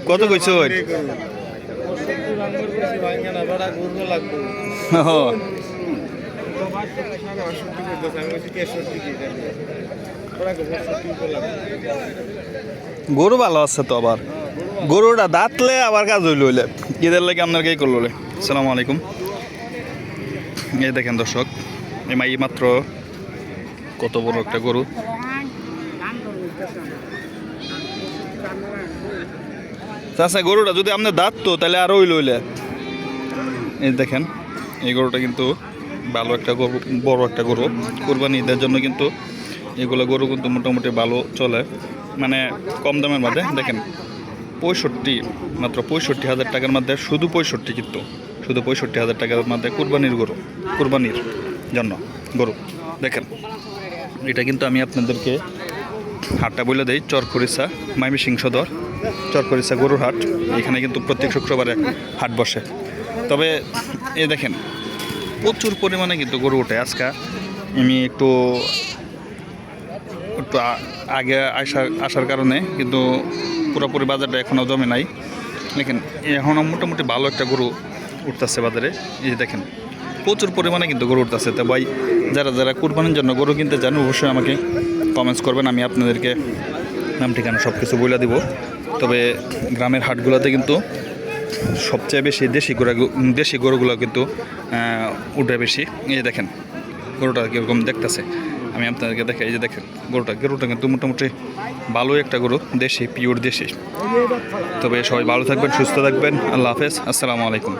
কত কইছো? গরু ভালো আছে তো, আবার গরুটা দাঁতলে আবার কাজ হইল হইলে ঈদের লাগে আপনার কে করলো। আসসালামু আলাইকুম। এই দেখেন দর্শক, এই মাত্র কত বড় একটা গরু। আচ্ছা, গরুটা যদি আপনার দাঁত তো তাহলে আরো হইল হইলে। এই দেখেন, এই গরুটা কিন্তু ভালো একটা গরু, বড় একটা গরু। কুরবানি ঈদের জন্য কিন্তু এগুলো গরু কিন্তু মোটামুটি ভালো চলে, মানে কম দামের মধ্যে। দেখেন 65, মাত্র 65,000 টাকার মধ্যে, শুধু 65, কিন্তু শুধু 65,000 টাকার মধ্যে কুরবানির গরু, কুরবানির জন্য গরু। দেখেন, এটা কিন্তু আমি আপনাদেরকে হাটটা বলে দিই। চরখরিচা, ময়মনসিংহ সদর চরখরিচা গরুর হাট। এখানে কিন্তু প্রত্যেক শুক্রবারে হাট বসে। তবে এই দেখেন, প্রচুর পরিমাণে কিন্তু গরু ওঠে। আজকে আমি একটু আগে আসার কারণে কিন্তু পুরোপুরি বাজারটা এখনও জমে নাই। দেখেন, এখনও মোটামুটি ভালো একটা গরু উঠতেছে বাজারে। এই যে দেখেন, প্রচুর পরিমাণে কিন্তু গরু উঠতেছে। তো ভাই, যারা যারা কুরবানির জন্য গরু কিনতে চান অবশ্যই আমাকে কমেন্টস করবেন, আমি আপনাদেরকে নাম ঠিকানা সব কিছু বলে দিব। তবে গ্রামের হাটগুলোতে কিন্তু সবচেয়ে বেশি দেশি গরুগুলো কিন্তু উঠে বেশি। এই যে দেখেন গরুটা কীরকম দেখতেছে, আমি আপনাদেরকে দেখাই। এই যে দেখেন গরুটা কিন্তু মোটামুটি ভালোই একটা গরু, দেশি, পিওর দেশি। তবে সবাই ভালো থাকবেন, সুস্থ থাকবেন। আল্লাহ হাফেজ, আসসালামু আলাইকুম।